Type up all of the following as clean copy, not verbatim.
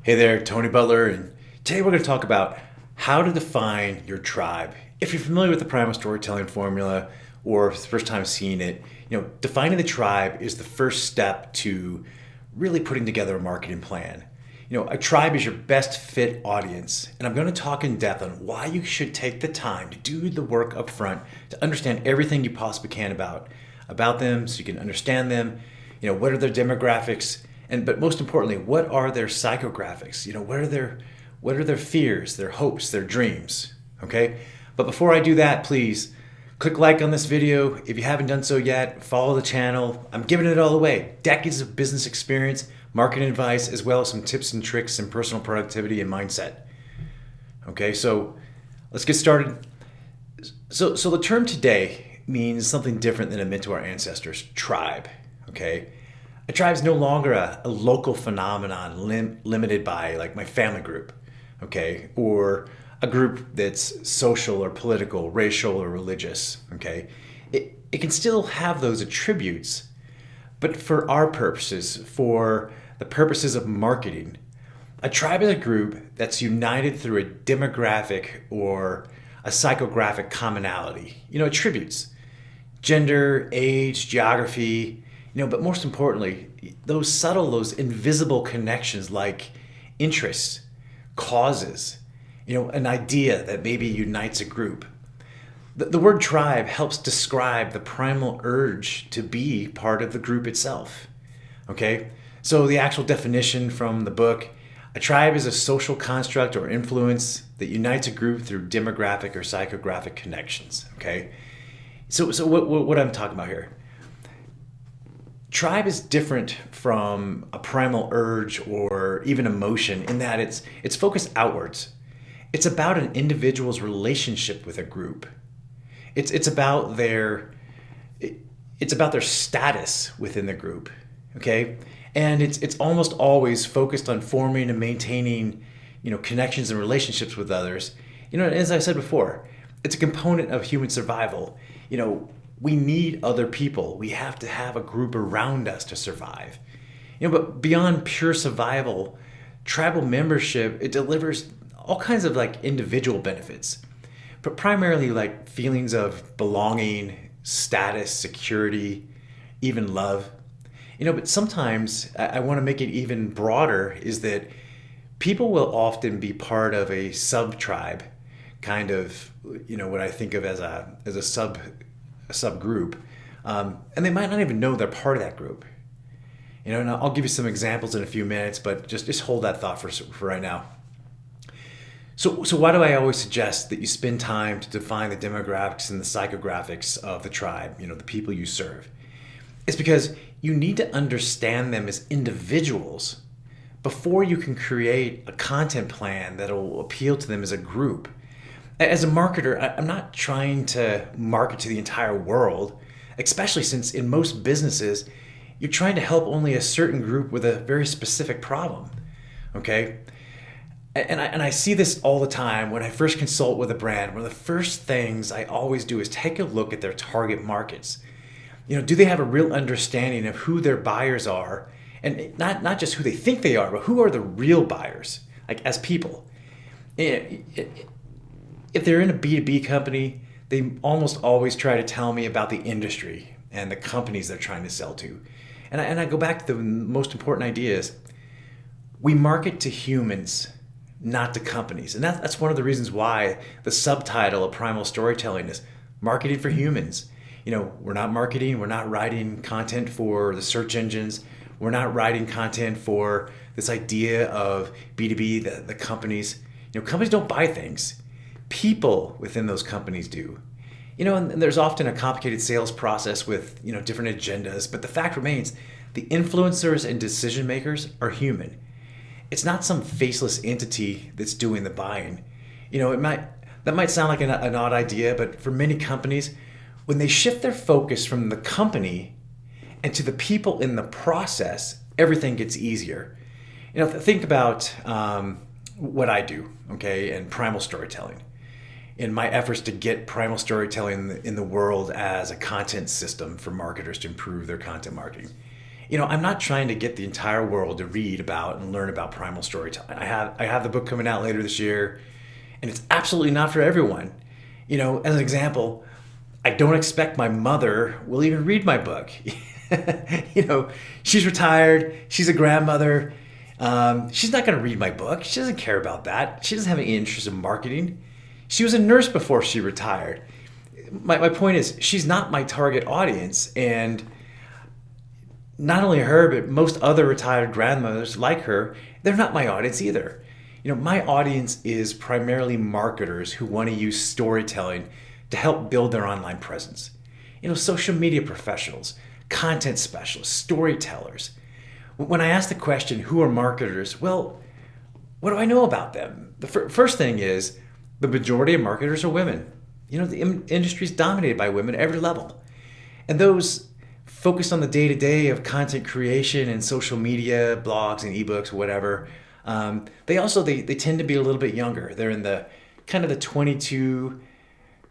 Hey there, Tony Butler, and today we're going to talk about how to define your tribe. If you're familiar with the Primal Storytelling formula or if it's the first time seeing it, defining the tribe is the first step to really putting together a marketing plan. A tribe is your best fit audience, and I'm going to talk in depth on why you should take the time to do the work up front to understand everything you possibly can about them so you can understand them. What are their demographics? But most importantly, what are their psychographics? What are their fears, their hopes, their dreams? Okay? But before I do that, please click like on this video. If you haven't done so yet, follow the channel. I'm giving it all away. Decades of business experience, marketing advice, as well as some tips and tricks in personal productivity and mindset. Okay, so let's get started. So the term today means something different than it meant to our ancestors, tribe. Okay? A tribe is no longer a local phenomenon limited by like my family group, okay, or a group that's social or political, racial or religious, okay. It can still have those attributes, but for our purposes, for the purposes of marketing, a tribe is a group that's united through a demographic or a psychographic commonality, attributes, gender, age, geography, but most importantly, those invisible connections like interests, causes, an idea that maybe unites a group. The word tribe helps describe the primal urge to be part of the group itself. Okay? So the actual definition from the book, a tribe is a social construct or influence that unites a group through demographic or psychographic connections. Okay? So what I'm talking about here? Tribe is different from a primal urge or even emotion in that it's focused outwards. It's about an individual's relationship with a group. It's about their status within the group, okay? And it's almost always focused on forming and maintaining, connections and relationships with others. As I said before, it's a component of human survival. We need other people. We have to have a group around us to survive. But beyond pure survival, tribal membership, it delivers all kinds of like individual benefits, but primarily like feelings of belonging, status, security, even love. But sometimes I want to make it even broader is that people will often be part of a sub-tribe, kind of, what I think of as a subgroup, and they might not even know they're part of that group. And I'll give you some examples in a few minutes, but just hold that thought for right now. So why do I always suggest that you spend time to define the demographics and the psychographics of the tribe, the people you serve? It's because you need to understand them as individuals before you can create a content plan that will appeal to them as a group. As a marketer, I'm not trying to market to the entire world, especially since in most businesses, you're trying to help only a certain group with a very specific problem, okay? And I see this all the time when I first consult with a brand. One of the first things I always do is take a look at their target markets. Do they have a real understanding of who their buyers are? And not just who they think they are, but who are the real buyers, like as people? If they're in a B2B company, they almost always try to tell me about the industry and the companies they're trying to sell to. And I go back to the most important ideas. We market to humans, not to companies. And that's one of the reasons why the subtitle of Primal Storytelling is Marketing for Humans. We're not marketing, we're not writing content for the search engines. We're not writing content for this idea of B2B, the companies. Companies don't buy things. People within those companies do. And there's often a complicated sales process with, different agendas, but the fact remains the influencers and decision makers are human. It's not some faceless entity that's doing the buying. That might sound like an odd idea, but for many companies, when they shift their focus from the company and to the people in the process, everything gets easier. Think about what I do, okay, and Primal Storytelling. In my efforts to get Primal Storytelling in the world as a content system for marketers to improve their content marketing. I'm not trying to get the entire world to read about and learn about primal storytelling. I have the book coming out later this year, and it's absolutely not for everyone. As an example, I don't expect my mother will even read my book. She's retired. She's a grandmother. She's not going to read my book. She doesn't care about that. She doesn't have any interest in marketing. She was a nurse before she retired. My point is, she's not my target audience. And not only her, but most other retired grandmothers like her, they're not my audience either. My audience is primarily marketers who want to use storytelling to help build their online presence. Social media professionals, content specialists, storytellers. When I ask the question, who are marketers? Well, what do I know about them? The first thing is the majority of marketers are women. The industry is dominated by women at every level. And those focused on the day-to-day of content creation and social media, blogs and ebooks, whatever, they tend to be a little bit younger. They're in the kind of the 22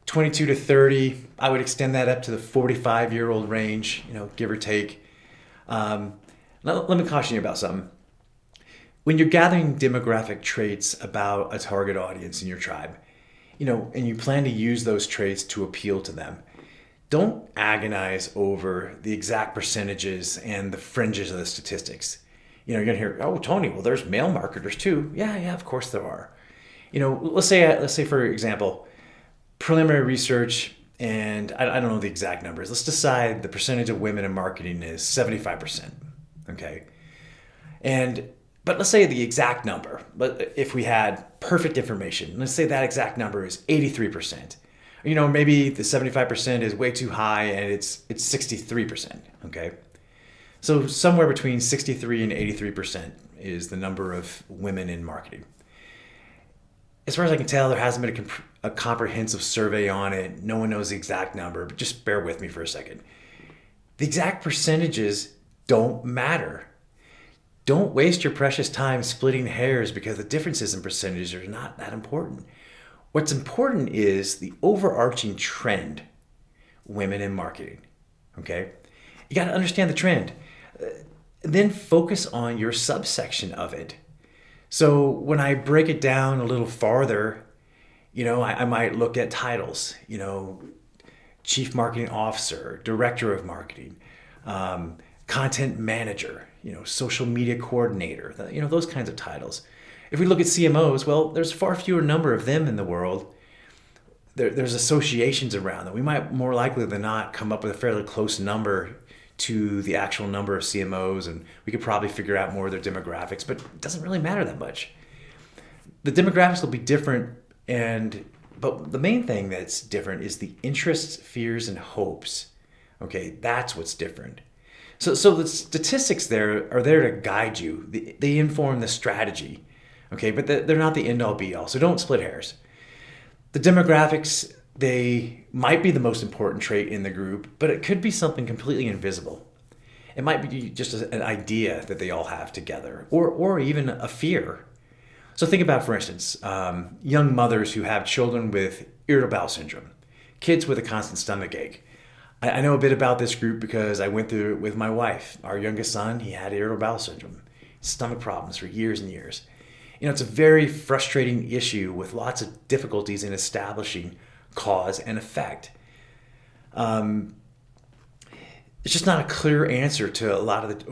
to 30. I would extend that up to the 45-year-old range, give or take. Now, let me caution you about something. When you're gathering demographic traits about a target audience in your tribe, and you plan to use those traits to appeal to them, don't agonize over the exact percentages and the fringes of the statistics. You're going to hear, oh, Tony, well, there's male marketers too. Yeah, of course there are. Let's say for example, preliminary research, and I don't know the exact numbers. Let's decide the percentage of women in marketing is 75%. Okay. But let's say the exact number, but if we had perfect information, let's say that exact number is 83%. Maybe the 75% is way too high and it's 63%. Okay. So somewhere between 63 and 83% is the number of women in marketing. As far as I can tell, there hasn't been a comprehensive survey on it. No one knows the exact number, but just bear with me for a second. The exact percentages don't matter. Don't waste your precious time splitting hairs because the differences in percentages are not that important. What's important is the overarching trend, women in marketing. Okay? You got to understand the trend. Then focus on your subsection of it. So when I break it down a little farther, I might look at titles, chief marketing officer, director of marketing, content manager, social media coordinator, those kinds of titles. If we look at CMOs, well, there's far fewer number of them in the world. There's associations around them. We might more likely than not come up with a fairly close number to the actual number of CMOs, and we could probably figure out more of their demographics, but it doesn't really matter that much. The demographics will be different, but the main thing that's different is the interests, fears, and hopes. Okay, that's what's different. So the statistics there are there to guide you. They inform the strategy. Okay, but they're not the end all be all. So don't split hairs. The demographics, they might be the most important trait in the group, but it could be something completely invisible. It might be just an idea that they all have together, or even a fear. So think about, for instance, young mothers who have children with irritable bowel syndrome, kids with a constant stomach ache. I know a bit about this group because I went through it with my wife. Our youngest son, he had irritable bowel syndrome, stomach problems for years and years. It's a very frustrating issue with lots of difficulties in establishing cause and effect. It's just not a clear answer to a lot of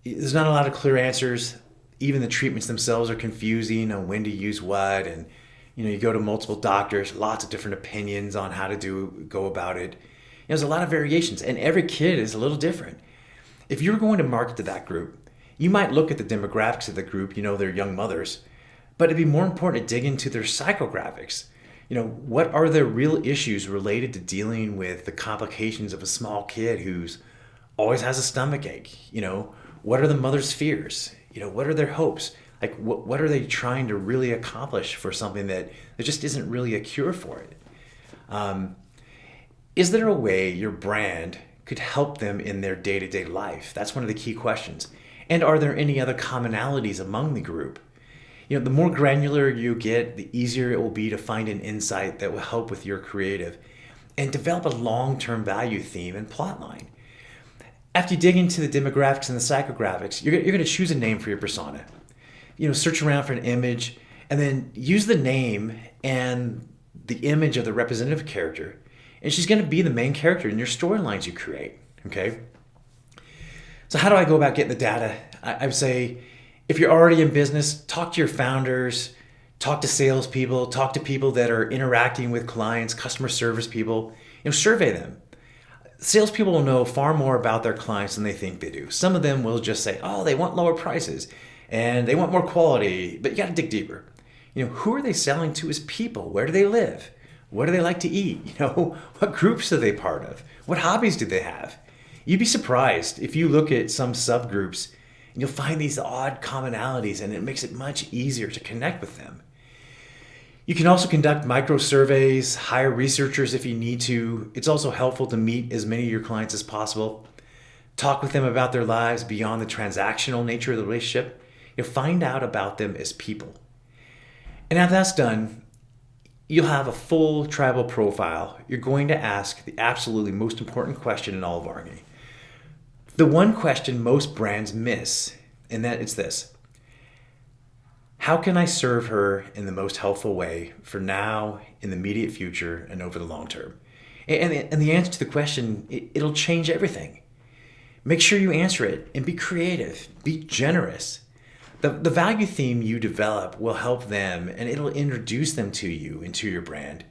there's not a lot of clear answers. Even the treatments themselves are confusing on when to use what, and you go to multiple doctors, lots of different opinions on how to go about it. There's a lot of variations, and every kid is a little different. If you're going to market to that group, you might look at the demographics of the group, they're young mothers, but it'd be more important to dig into their psychographics. What are their real issues related to dealing with the complications of a small kid who's always has a stomach ache? What are the mother's fears? What are their hopes? Like, what are they trying to really accomplish for something that there just isn't really a cure for it? Is there a way your brand could help them in their day-to-day life? That's one of the key questions. And are there any other commonalities among the group? The more granular you get, the easier it will be to find an insight that will help with your creative and develop a long-term value theme and plot line. After you dig into the demographics and the psychographics, you're going to choose a name for your persona. Search around for an image and then use the name and the image of the representative character. And she's going to be the main character in your storylines you create, okay? So how do I go about getting the data? I would say if you're already in business, talk to your founders, talk to salespeople, talk to people that are interacting with clients, customer service people, survey them. Salespeople will know far more about their clients than they think they do. Some of them will just say, oh, they want lower prices and they want more quality, but you got to dig deeper. Who are they selling to as people? Where do they live? What do they like to eat? What groups are they part of? What hobbies do they have? You'd be surprised if you look at some subgroups and you'll find these odd commonalities, and it makes it much easier to connect with them. You can also conduct micro surveys, hire researchers if you need to. It's also helpful to meet as many of your clients as possible. Talk with them about their lives beyond the transactional nature of the relationship. Find out about them as people. And after that's done, you'll have a full tribal profile. You're going to ask the absolutely most important question in all of marketing. The one question most brands miss, and that it's this: how can I serve her in the most helpful way for now, in the immediate future, and over the long term? And the answer to the question, it'll change everything. Make sure you answer it and be creative, be generous. The value theme you develop will help them, and it'll introduce them to you and to your brand.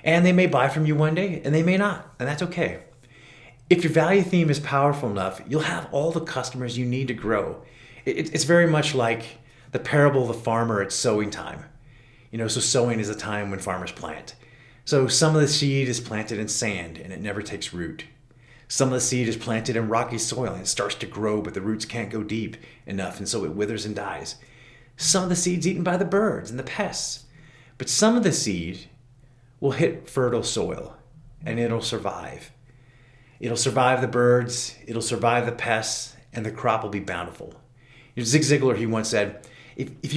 And they may buy from you one day, and they may not, and that's okay. If your value theme is powerful enough, you'll have all the customers you need to grow. It's very much like the parable of the farmer at sowing time. So sowing is a time when farmers plant. So some of the seed is planted in sand, and it never takes root. Some of the seed is planted in rocky soil and it starts to grow, but the roots can't go deep enough, and so it withers and dies. Some of the seed's eaten by the birds and the pests, but some of the seed will hit fertile soil and it'll survive. It'll survive the birds, it'll survive the pests, and the crop will be bountiful. Zig Ziglar, he once said, if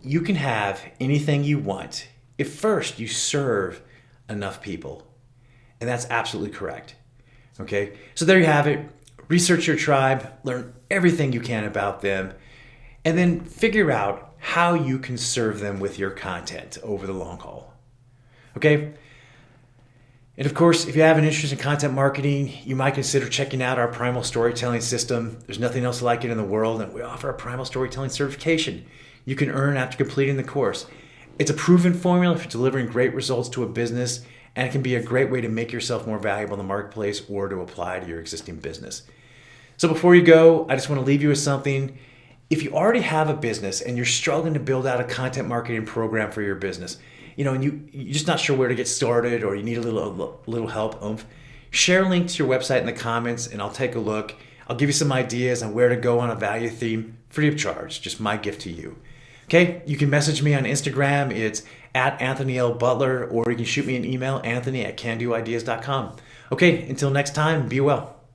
you can have anything you want if first you serve enough people. And that's absolutely correct. Okay, so there you have it. Research your tribe, learn everything you can about them, and then figure out how you can serve them with your content over the long haul. Okay? And of course, if you have an interest in content marketing, you might consider checking out our Primal Storytelling system. There's nothing else like it in the world, and we offer a Primal Storytelling certification you can earn after completing the course. It's a proven formula for delivering great results to a business, and it can be a great way to make yourself more valuable in the marketplace or to apply to your existing business. So before you go, I just want to leave you with something. If you already have a business and you're struggling to build out a content marketing program for your business, and you're just not sure where to get started, or you need a little help, share a link to your website in the comments and I'll take a look. I'll give you some ideas on where to go on a value theme free of charge, just my gift to you. Okay, you can message me on Instagram. It's @AnthonyLButler, or you can shoot me an email, anthony@candoideas.com. Okay, until next time, be well.